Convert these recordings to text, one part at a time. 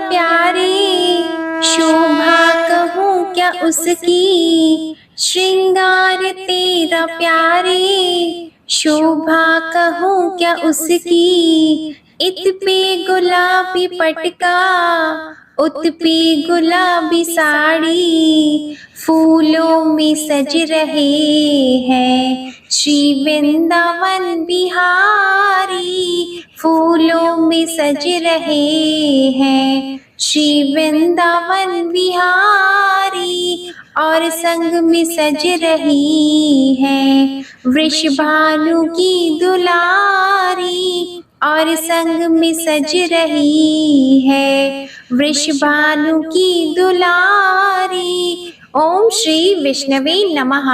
प्यारे, शोभा कहूँ क्या उसकी, श्रृंगार तेरा प्यारे, शोभा कहूँ क्या उसकी। इत पे गुलाबी पटका, उत पे गुलाबी साड़ी, फूलों में सज रहे हैं श्री वृंदावन बिहारी, फूलों में सज रहे हैं श्री वृंदावन बिहारी। और संग में सज रही है वृषभानु की दुलारी, और संग में सज रही है वृषभानु की दुलारी। ओम श्री विष्णवे नमः।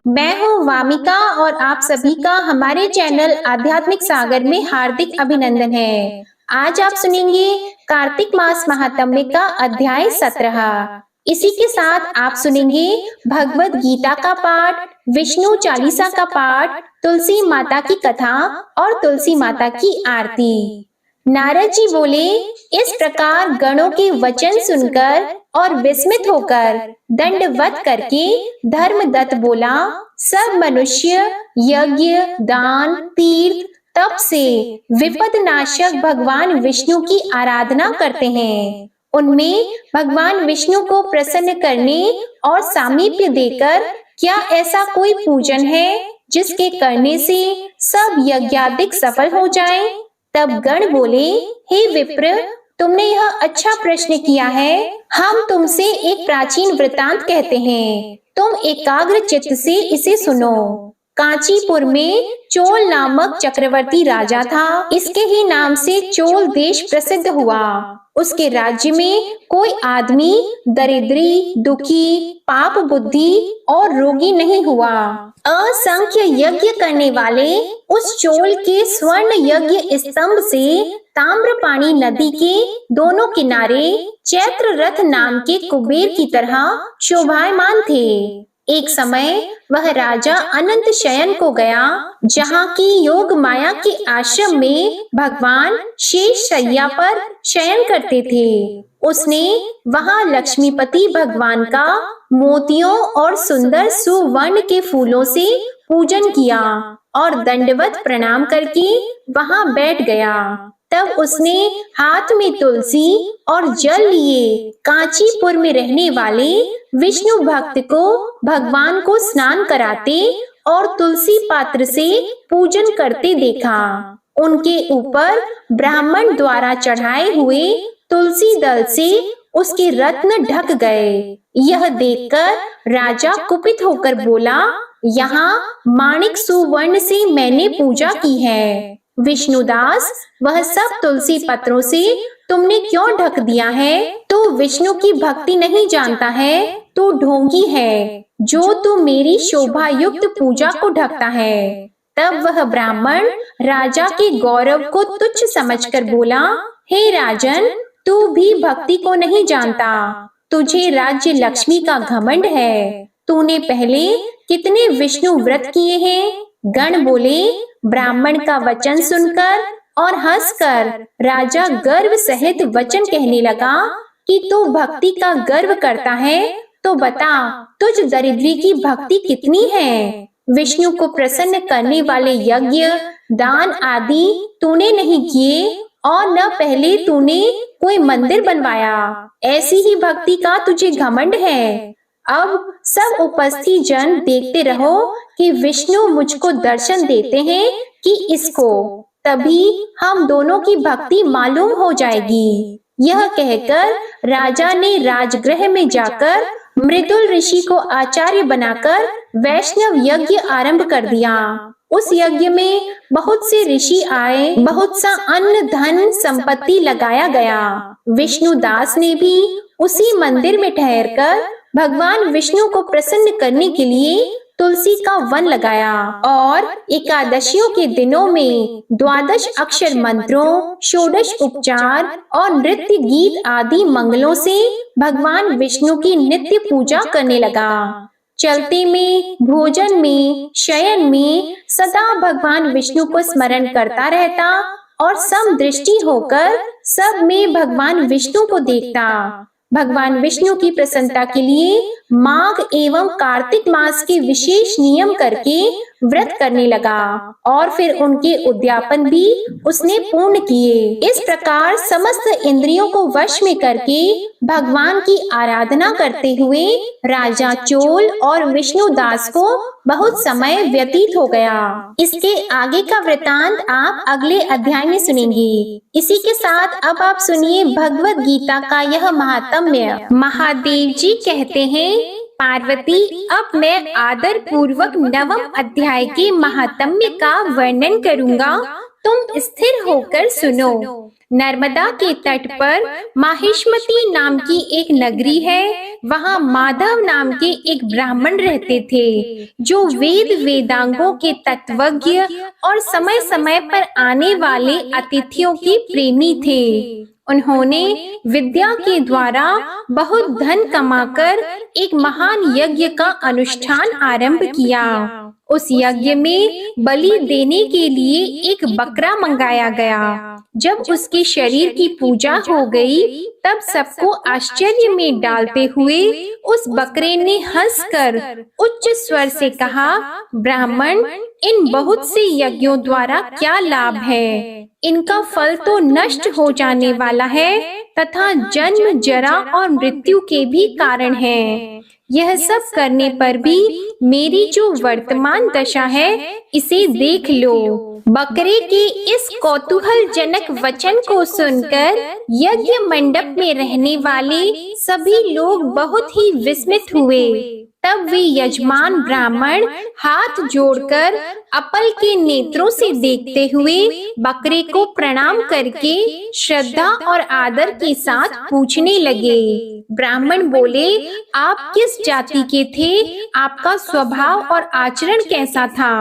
मैं हूँ वामिका और आप सभी का हमारे चैनल आध्यात्मिक सागर में हार्दिक अभिनंदन है। आज आप सुनेंगे कार्तिक मास महात्म्य का अध्याय 17। इसी के साथ आप सुनेंगे भगवत गीता का पाठ, विष्णु चालीसा का पाठ, तुलसी माता की कथा और तुलसी माता की आरती। नारद जी बोले, इस प्रकार गणों के वचन सुनकर और विस्मित होकर दंडवत करके धर्मदत्त बोला, सब मनुष्य यज्ञ, दान, तीर्थ, तप से विपद नाशक भगवान विष्णु की आराधना करते हैं। उनमें भगवान विष्णु को प्रसन्न करने और सामीप्य देकर क्या ऐसा कोई पूजन है जिसके करने से सब यज्ञादिक सफल हो जाए? तब गण बोले, हे विप्र, तुमने यह अच्छा प्रश्न किया है। हम तुमसे एक प्राचीन वृतांत कहते हैं, तुम एकाग्र चित्त से इसे सुनो। कांचीपुर में चोल नामक चक्रवर्ती राजा था। इसके ही नाम से चोल देश प्रसिद्ध हुआ। उसके राज्य में कोई आदमी दरिद्री, दुखी, पाप बुद्धि और रोगी नहीं हुआ। असंख्य यज्ञ करने वाले उस चोल के स्वर्ण यज्ञ स्तंभ से ताम्रपाणी नदी के दोनों किनारे चैत्र रथ नाम के कुबेर की तरह शोभायमान थे। एक समय वह राजा अनंत शयन को गया, जहाँ की योग माया के आश्रम में भगवान शेष शैया पर शयन करते थे। उसने वहाँ लक्ष्मीपति भगवान का मोतियों और सुंदर सुवर्ण के फूलों से पूजन किया और दंडवत प्रणाम करके वहाँ बैठ गया। तब उसने हाथ में तुलसी और जल लिए कांचीपुर में रहने वाले विष्णु भक्त को भगवान को स्नान कराते और तुलसी पात्र से पूजन करते देखा। उनके ऊपर ब्राह्मण द्वारा चढ़ाए हुए तुलसी दल से उसके रत्न ढक गए। यह देखकर राजा कुपित होकर बोला, यहाँ माणिक सुवर्ण से मैंने पूजा की है। विष्णुदास, वह सब तुलसी पत्रों से तुमने क्यों ढक दिया है? तू विष्णु की भक्ति नहीं जानता है, तू ढोंगी है, जो तू मेरी शोभा युक्त पूजा को ढकता है। तब वह ब्राह्मण राजा के गौरव को तुच्छ समझकर बोला, हे राजन, तू भी भक्ति को नहीं जानता, तुझे राज्य लक्ष्मी का घमंड है। तूने पहले कितने विष्णु व्रत किए हैं? गण बोले, ब्राह्मण का वचन सुनकर और हंसकर राजा गर्व सहित वचन कहने लगा कि तू भक्ति का गर्व करता है, तो बता तुझ दरिद्री की भक्ति कितनी है? विष्णु को प्रसन्न करने वाले यज्ञ, दान आदि तूने नहीं किए और न पहले तूने कोई मंदिर बनवाया। ऐसी ही भक्ति का तुझे घमंड है। अब सब उपस्थित जन देखते रहो कि विष्णु मुझको दर्शन देते हैं कि इसको, तभी हम दोनों की भक्ति मालूम हो जाएगी। यह कहकर राजा ने राजगृह में जाकर मृदुल ऋषि को आचार्य बनाकर वैष्णव यज्ञ आरंभ कर दिया। उस यज्ञ में बहुत से ऋषि आए, बहुत सा अन्न धन संपत्ति लगाया गया। विष्णुदास ने भी उसी मंदिर में ठहरकर भगवान विष्णु को प्रसन्न करने के लिए तुलसी का वन लगाया और एकादशियों के दिनों में 12 अक्षर मंत्रों, 16 उपचार और नृत्य गीत आदि मंगलों से भगवान विष्णु की नित्य पूजा करने लगा। चलते में, भोजन में, शयन में सदा भगवान विष्णु को स्मरण करता रहता और समदृष्टि होकर सब में भगवान विष्णु को देखता। भगवान विष्णु की प्रसन्नता के लिए माघ एवं कार्तिक मास के विशेष नियम करके व्रत करने लगा और फिर उनके उद्यापन भी उसने पूर्ण किए। इस प्रकार समस्त इंद्रियों को वश में करके भगवान की आराधना करते हुए राजा चोल और विष्णुदास को बहुत समय व्यतीत हो गया। इसके आगे का वृतांत आप अगले अध्याय में सुनेंगे। इसी के साथ अब आप सुनिए भगवत गीता का यह महात्म्य। महादेव जी कहते हैं, पार्वती, अब मैं आदर पूर्वक नवम अध्याय के महात्म्य का वर्णन करूंगा, तुम स्थिर होकर सुनो। नर्मदा के तट पर माहिष्मती नाम की एक नगरी है। वहाँ माधव नाम के एक ब्राह्मण रहते थे जो वेद वेदांगों के तत्वज्ञ और समय समय पर आने वाले अतिथियों के प्रेमी थे। उन्होंने विद्या के द्वारा बहुत धन कमाकर एक महान यज्ञ का अनुष्ठान आरंभ किया। उस यज्ञ में बलि देने के लिए एक बकरा मंगाया गया। जब उसके शरीर की पूजा हो गई तब सबको आश्चर्य में डालते हुए उस बकरे ने हंसकर उच्च स्वर से कहा, ब्राह्मण, इन बहुत से यज्ञों द्वारा क्या लाभ है? इनका फल तो नष्ट हो जाने वाला है तथा जन्म, जरा और मृत्यु के भी कारण है। यह सब करने पर भी मेरी जो वर्तमान दशा है इसे देख लो। बकरे के इस कौतूहलजनक वचन को सुनकर यज्ञ मंडप में रहने वाले सभी लोग बहुत ही विस्मित हुए। तब वे यजमान ब्राह्मण हाथ जोड़कर अपल के नेत्रों से देखते हुए बकरे को प्रणाम करके श्रद्धा और आदर के साथ पूछने लगे। ब्राह्मण बोले, आप किस जाति के थे? आपका स्वभाव और आचरण कैसा था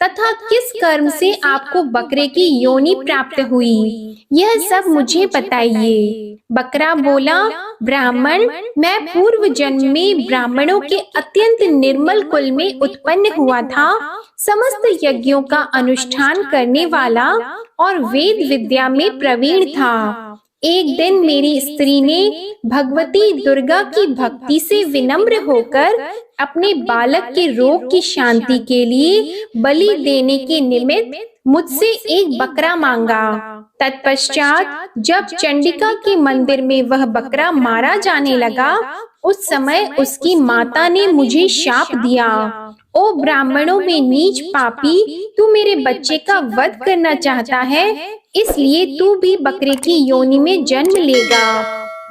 तथा किस कर्म से आपको बकरे की योनि प्राप्त हुई? यह सब मुझे बताइए। बकरा बोला, ब्राह्मण, मैं पूर्व जन्म में ब्राह्मणों के अत्यंत निर्मल कुल में उत्पन्न हुआ था। समस्त यज्ञों का अनुष्ठान करने वाला और वेद विद्या में प्रवीण था। एक दिन मेरी स्त्री ने भगवती दुर्गा की भक्ति से विनम्र होकर अपने बालक के रोग की शांति के लिए बलि देने के निमित्त मुझसे एक बकरा मांगा। तत्पश्चात जब चंडिका के मंदिर में वह बकरा मारा जाने लगा, उस समय उसकी माता ने मुझे शाप दिया, ओ ब्राह्मणों में नीच पापी, तू मेरे बच्चे का वध करना चाहता है, इसलिए तू भी बकरे की योनि में जन्म लेगा।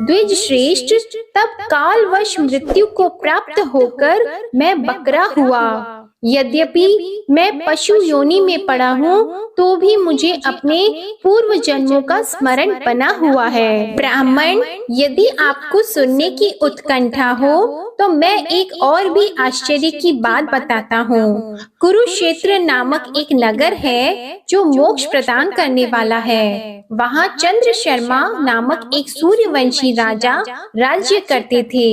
द्विज श्रेष्ठ, तब कालवश मृत्यु को प्राप्त होकर मैं बकरा हुआ। यद्यपि मैं पशु योनि में पड़ा हूँ तो भी मुझे अपने पूर्व जन्मों का स्मरण बना हुआ है। ब्राह्मण, यदि आपको सुनने की उत्कंठा हो तो मैं एक और भी आश्चर्य की बात बताता हूँ। कुरुक्षेत्र नामक एक नगर है जो मोक्ष प्रदान करने वाला है। वहाँ चंद्र शर्मा नामक एक सूर्यवंशी राजा राज्य करते थे।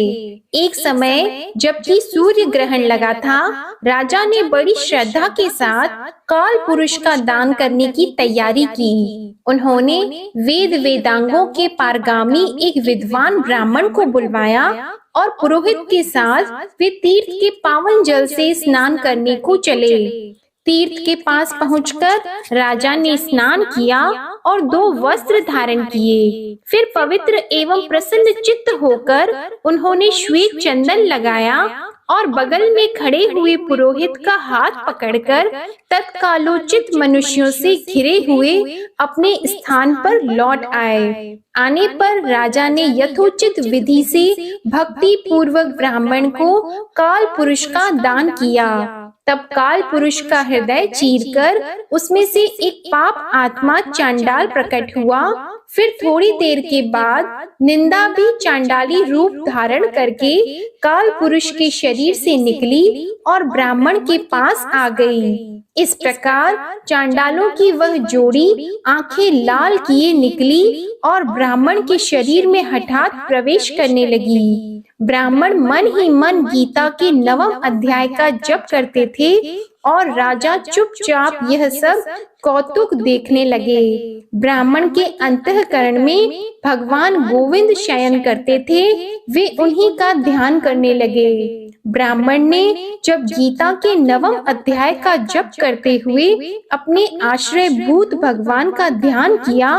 एक समय जबकि सूर्य ग्रहण लगा था, राजा ने बड़ी श्रद्धा के साथ काल पुरुष का दान करने की तैयारी की। उन्होंने वेद वेदांगों के पारगामी एक विद्वान ब्राह्मण को बुलवाया और पुरोहित के साथ वे तीर्थ के पावन जल से स्नान करने को चले। तीर्थ के पास पहुंचकर राजा ने स्नान किया और 2 वस्त्र धारण किए। फिर पवित्र एवं प्रसन्न चित्त होकर उन्होंने श्वेत चंदन लगाया और बगल में खड़े हुए पुरोहित का हाथ पकड़कर तत्कालोचित मनुष्यों से घिरे हुए अपने स्थान पर लौट आए। आने पर राजा ने यथोचित विधि से भक्ति पूर्वक ब्राह्मण को काल पुरुष का दान किया। तब काल पुरुष का हृदय चीरकर उसमें से एक पाप आत्मा चांडाल प्रकट हुआ। फिर थोड़ी देर के बाद निंदा भी चांडाली रूप धारण करके काल पुरुष के शरीर से निकली और ब्राह्मण के पास आ गई। इस प्रकार चांडालों की वह जोड़ी आंखें लाल किए निकली और ब्राह्मण के शरीर में हठात प्रवेश करने लगी। ब्राह्मण मन ही मन गीता के 9वें अध्याय का जप करते थे और राजा चुपचाप यह सब कौतुक देखने लगे। ब्राह्मण के अंतःकरण में भगवान गोविंद शयन करते थे, वे उन्हीं का ध्यान करने लगे। ब्राह्मण ने जब गीता के 9वें अध्याय का जप करते हुए अपने आश्रय भूत भगवान का ध्यान किया,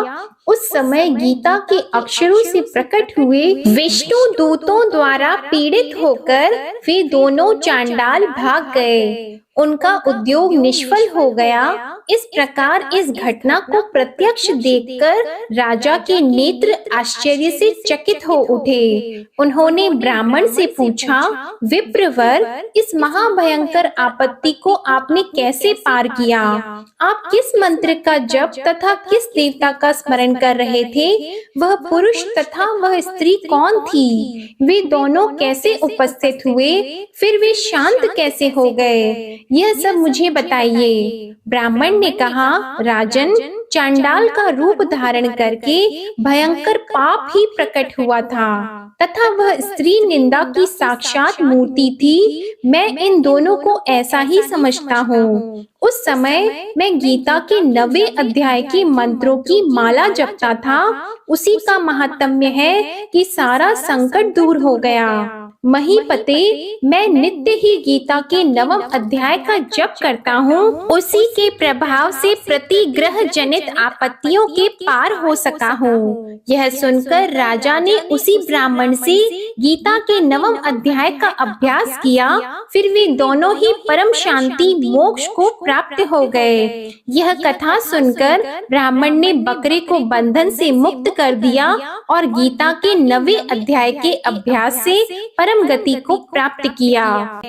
उस समय गीता के अक्षरों से प्रकट हुए विष्णु दूतों द्वारा पीड़ित होकर वे दोनों चांडाल भाग गए। उनका उद्योग निष्फल हो गया। इस प्रकार इस घटना को प्रत्यक्ष देखकर राजा के नेत्र आश्चर्य से चकित हो उठे। उन्होंने ब्राह्मण से पूछा, विप्रवर, इस महाभयंकर आपत्ति को आपने कैसे पार किया? आप किस मंत्र का जप तथा किस देवता का स्मरण कर रहे थे? वह पुरुष तथा वह स्त्री कौन थी? वे दोनों कैसे उपस्थित हुए? फिर वे शांत कैसे हो गए? यह सब मुझे बताइए। ब्राह्मण ने कहा, राजन, चांडाल का रूप धारण करके भयंकर पाप ही प्रकट हुआ था तथा वह स्त्री निंदा की साक्षात मूर्ति थी। मैं इन दोनों को ऐसा ही समझता हूँ। उस समय मैं गीता के 9वें अध्याय के मंत्रों की माला जपता था। उसी का महात्म्य है कि सारा संकट दूर हो गया। महीपते, मैं नित्य ही गीता के 9वें अध्याय का जप करता हूँ। उसी के प्रभाव से प्रतिग्रह जनित आपत्तियों के पार हो सका हूँ। यह सुनकर राजा ने उसी ब्राह्मण से गीता के 9वें अध्याय का अभ्यास किया। फिर वे दोनों ही परम शांति मोक्ष को प्राप्त हो गए। यह कथा सुनकर ब्राह्मण ने बकरे को बंधन से मुक्त कर दिया और गीता के 9वें अध्याय के अभ्यास से परम गति को प्राप्त किया।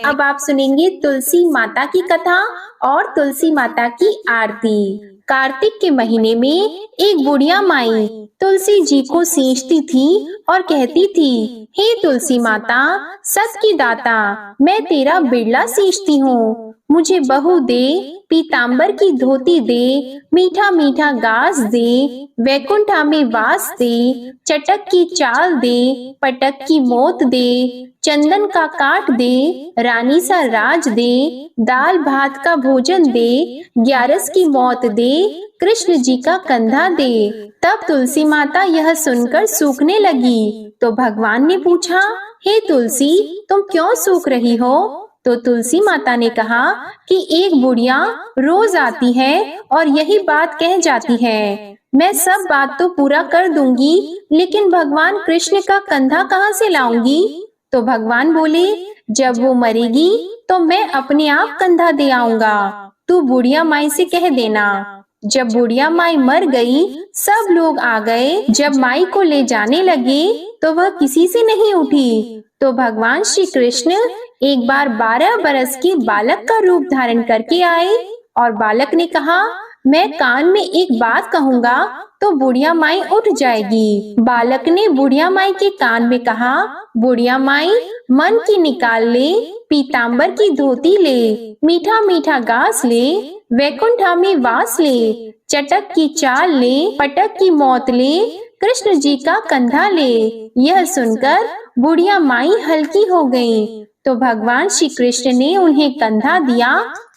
अब आप सुनेंगे तुलसी माता की कथा और तुलसी माता की आरती। कार्तिक के महीने में एक बुढ़िया माई तुलसी जी को सींचती थी और कहती थी, हे तुलसी माता, सत की दाता, मैं तेरा बिरला सींचती हूँ। मुझे बहू दे, पीतांबर की धोती दे, मीठा मीठा घास दे, वैकुंठा में वास दे, चटक की चाल दे, पटक की मोत दे, चंदन का काट दे, रानी सा राज दे, दाल भात का भोजन दे, 11 की मौत दे, कृष्ण जी का कंधा दे। तब तुलसी माता यह सुनकर सूखने लगी। तो भगवान ने पूछा, हे तुलसी, तुम क्यों सूख रही हो? तो तुलसी माता ने कहा कि एक बुढ़िया रोज आती है और यही बात कह जाती है, मैं सब बात तो पूरा कर दूंगी, लेकिन भगवान कृष्ण का कंधा कहाँ से लाऊंगी? तो भगवान बोले, जब वो मरेगी तो मैं अपने आप कंधा दे आऊंगा। तू बुढ़िया माई से कह देना। जब बुढ़िया माई मर गई, सब लोग आ गए। जब माई को ले जाने लगे तो वह किसी से नहीं उठी। तो भगवान श्री कृष्ण एक बार 12 बरस के बालक का रूप धारण करके आए और बालक ने कहा, मैं कान में एक बात कहूँगा तो बुढ़िया माई उठ जाएगी। बालक ने बुढ़िया माई के कान में कहा, बुढ़िया माई, मन की निकाल ले, पीतांबर की धोती ले, मीठा मीठा घास ले, वैकुंठा में वास ले, चटक की चाल ले, पटक की मौत ले, कृष्ण जी का कंधा ले। यह सुनकर बुढ़िया माई हल्की हो गई। तो भगवान श्री कृष्ण ने उन्हें कंधा दिया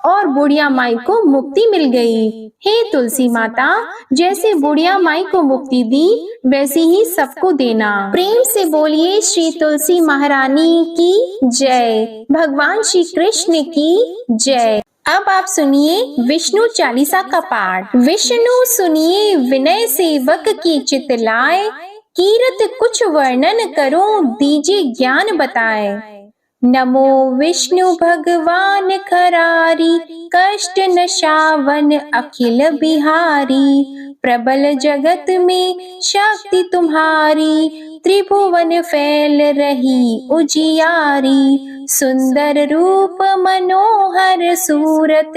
और बुढ़िया माई को मुक्ति मिल गई। हे तुलसी माता, जैसे बुढ़िया माई को मुक्ति दी, वैसे ही सबको देना। प्रेम से बोलिए श्री तुलसी महारानी की जय, भगवान श्री कृष्ण की जय। अब आप सुनिए विष्णु चालीसा का पाठ। विष्णु सुनिए विनय सेवक की चित लाए, कीरत कुछ वर्णन करो दीजिए ज्ञान बताए। नमो विष्णु भगवान खरारी, कष्ट नशावन अखिल बिहारी, प्रबल जगत में शक्ति तुम्हारी, त्रिभुवन फैल रही उजियारी। सुंदर रूप मनोहर सूरत,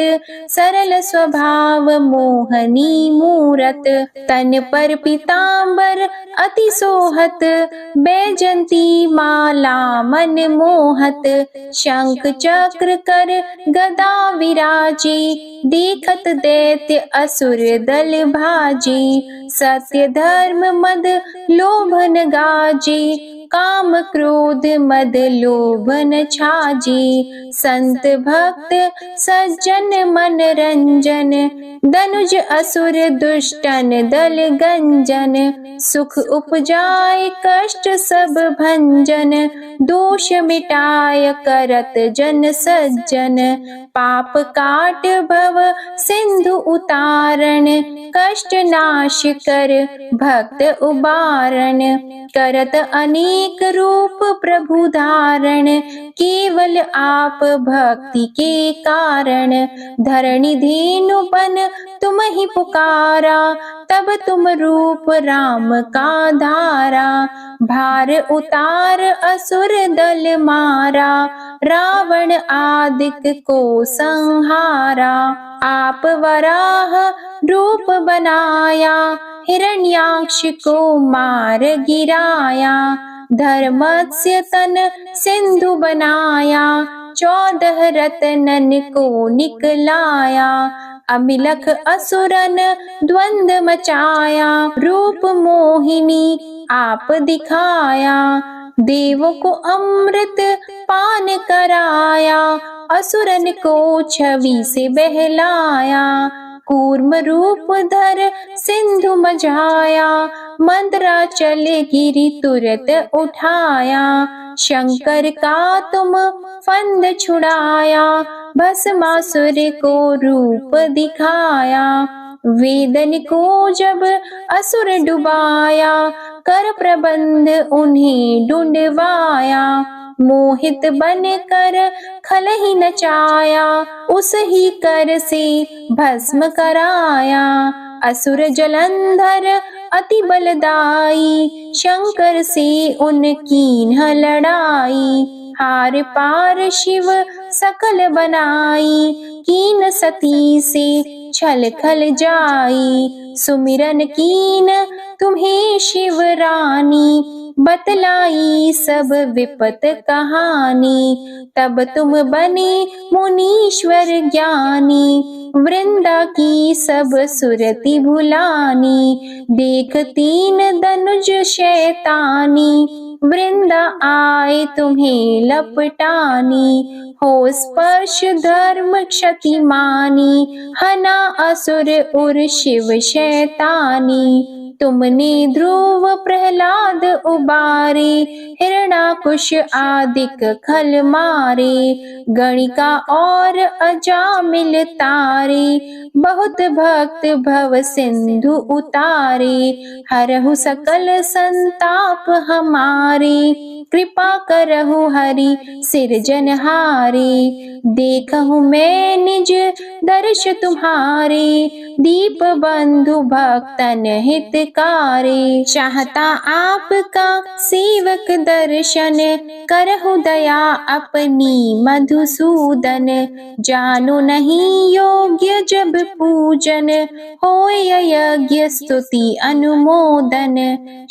सरल स्वभाव मोहनी मूरत। तन पर पीतांबर अति सोहत, बैजंती माला मन मोहत। शंख चक्र कर गदा विराजे, देखत दैत्य असुर दल भाजे। सत्य धर्म मद लोभन गाजे, काम क्रोध मद लोभन छाजे। संत भक्त सज्जन मन रंजन, दनुज असुर दुष्टन दल गंजन। सुख उपजाय कष्ट सब भंजन, दोष मिटाय करत जन सज्जन। पाप काट भव सिंधु उतारण, कष्ट नाश कर भक्त उबारण। करत अनेक रूप प्रभु धारण, केवल आप भक्ति के कारण। धरणी धेनु बन तुम ही पुकारा, तब तुम रूप राम का धारा। भार उतार असुर दल मारा, रावण आदिक को संहारा। आप वराह रूप बनाया, हिरण्याक्ष को मार गिराया। धर्मस्य तन सिंधु बनाया, 14 रत्नन को निकलाया। अमिलख असुरन द्वंद मचाया, रूप मोहिनी आप दिखाया। देवों को अमृत पान कराया, असुरन को छवि से बहलाया। कूर्म रूप धर सिंधु मझाया, मंदराचल गिरि तुरत उठाया। शंकर का तुम फंद छुड़ाया, भस्मासुर को रूप दिखाया। वेदन को जब असुर डुबाया, कर प्रबंध उन्हें ढूंढवाया। मोहित बन कर खल ही नचाया, उस ही कर से भस्म कराया। असुर जलंधर अति बलदाई, शंकर से उनकी न लड़ाई। हार पार शिव सकल बनाई, कीन सती से छल खल जाई। सुमिरन कीन तुम्हें शिव रानी, बतलाई सब विपत कहानी। तब तुम बने मुनीश्वर ज्ञानी, वृंदा की सब सुरति भुलानी। देख 3 धनुज शैतानी, वृंदा आए तुम्हें लपटानी। हो स्पर्श धर्म क्षति मानी, हना असुर उर शिव शैतानी। तुमने ध्रुव प्रहलाद उबारे, हिरणाकुश आदिक खल मारे। गणिका और अजामिल तारे, बहुत भक्त भव सिंधु उतारे। हरहु सकल संताप हमारे, कृपा करहु हरि सिरजनहारे। देखहु मैं निज दर्श तुम्हारे, दीप बंधु भक्तन हितकारे। चाहता आपका सेवक दर्शन, करहु दया अपनी मधुसूदन। जानो नहीं योग्य जब पूजन, होय यज्ञ स्तुति अनुमोदन।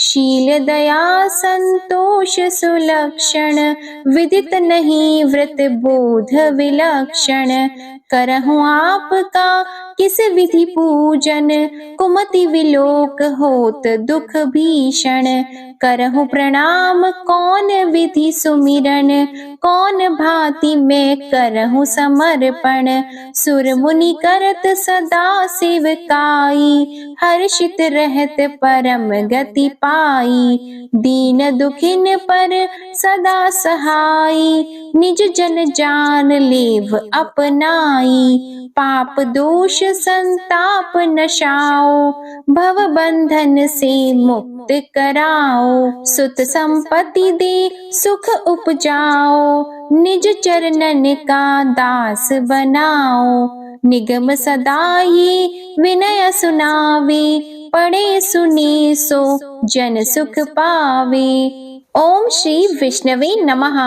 शील दया संतोष सुलक्षण, विदित नहीं व्रत बोध विलक्षण। करहु आपका किस विधि पूजन, कुमति विलोक होत दुख भीषण। करहु प्रणाम कौन विधि सुमिरन, कौन भांति मैं करहु समर्पण। सुर मुनि करत सदा सेवकाई, हर्षित रहत परम गति पाई। दीन दुखिन पर सदा सहाई, निज जन जान लेव अपनाई। पाप दोष संताप नशाओ, भव बंधन से मुक्त कराओ। सुत संपत्ति दे सुख उपजाओ, निज चरणन का दास बनाओ। निगम सदा ये विनय सुनावे, पढ़े सुने सो जन सुख पावे। ओम श्री विष्णवे नमः।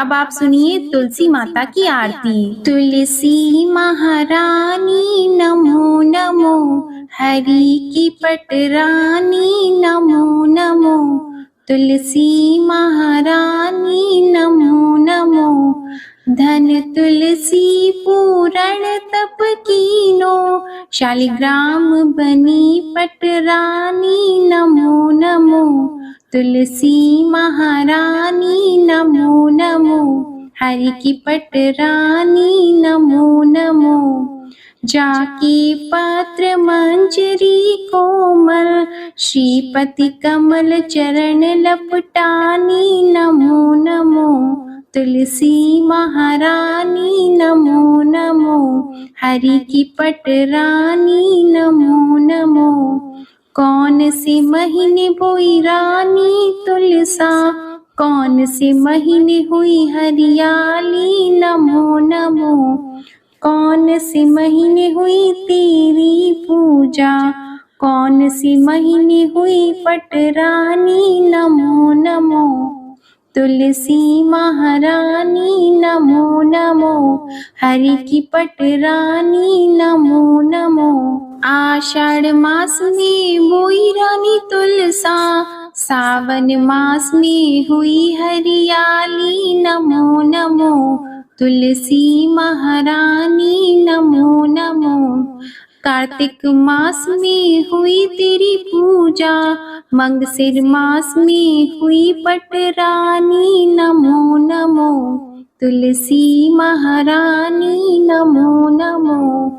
अब आप सुनिए तुलसी माता की आरती। तुलसी महारानी नमो नमो, हरि की पटरानी नमो नमो। तुलसी महारानी नमो नमो, धन तुलसी पूरण तप कीनो, शालिग्राम बनी पटरानी नमो नमो। तुलसी महारानी नमो नमो, हरि की पटरानी नमो नमो। जाकी पत्र मंजरी कोमल, श्रीपति कमल चरण लपटानी नमो नमो। तुलसी महारानी नमो नमो, हरि की पटरानी नमो नमो। कौन से महीने बोई रानी तुलसा, कौन से महीने हुई हरियाली नमो नमो। कौन से महीने हुई तेरी पूजा, कौन से महीने हुई पटरानी नमो नमो। तुलसी महारानी नमो नमो, हरि की पटरानी नमो नमो। आषाढ़ मास में बोई रानी तुलसा, सावन मास में हुई हरियाली नमो नमो। तुलसी महारानी नमो नमो। कार्तिक मास में हुई तेरी पूजा, मंगसिर मास में हुई पटरानी नमो नमो। तुलसी महारानी नमो नमो।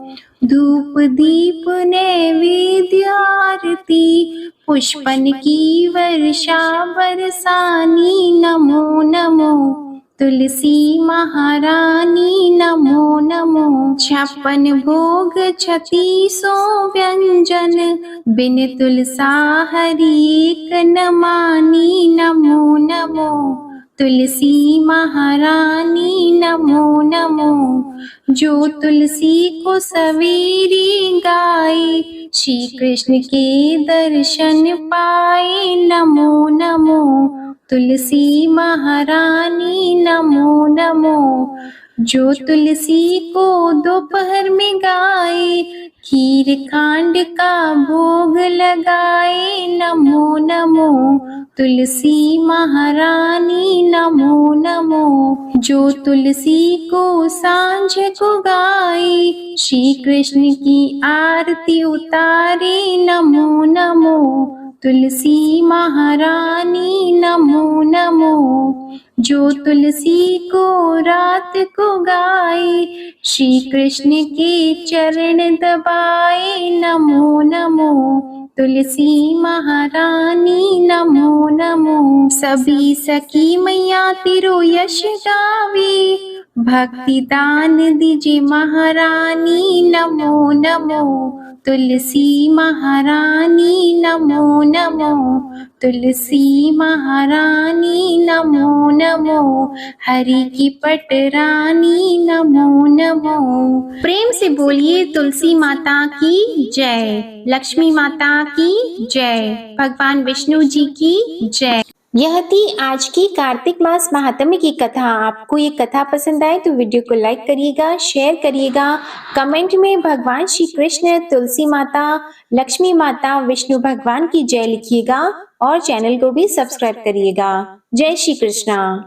धूप दीप नैवेद्य आरती, पुष्पन की वर्षा बरसानी नमो नमो। तुलसी महारानी नमो नमो। 56 भोग 3600 व्यंजन, बिन तुलसा हरि एक न मानी नमो नमो। तुलसी महारानी नमो नमो। जो तुलसी को सवेरे गाए, श्री कृष्ण के दर्शन पाए नमो नमो। तुलसी महारानी नमो नमो। जो तुलसी को दोपहर में गाए, खीर खांड का भोग लगाए नमो नमो। तुलसी महारानी नमो नमो। जो तुलसी को सांझ को गाए, श्री कृष्ण की आरती उतारे नमो नमो। तुलसी महारानी नमो नमो। जो तुलसी को रात को गाए, श्री कृष्ण के चरण दबाए नमो नमो। तुलसी महारानी नमो नमो। सभी सखी मैया तेरो यश गावे, भक्ति दान दीजिए महारानी नमो नमो। तुलसी महारानी नमो नमो। तुलसी महारानी नमो नमो, हरि की पटरानी नमो नमो। प्रेम से बोलिए तुलसी माता की जय, लक्ष्मी माता की जय, भगवान विष्णु जी की जय। यह थी आज की कार्तिक मास महात्म्य की कथा। आपको ये कथा पसंद आए तो वीडियो को लाइक करिएगा, शेयर करिएगा, कमेंट में भगवान श्री कृष्ण, तुलसी माता, लक्ष्मी माता, विष्णु भगवान की जय लिखिएगा और चैनल को भी सब्सक्राइब करिएगा। जय श्री कृष्णा।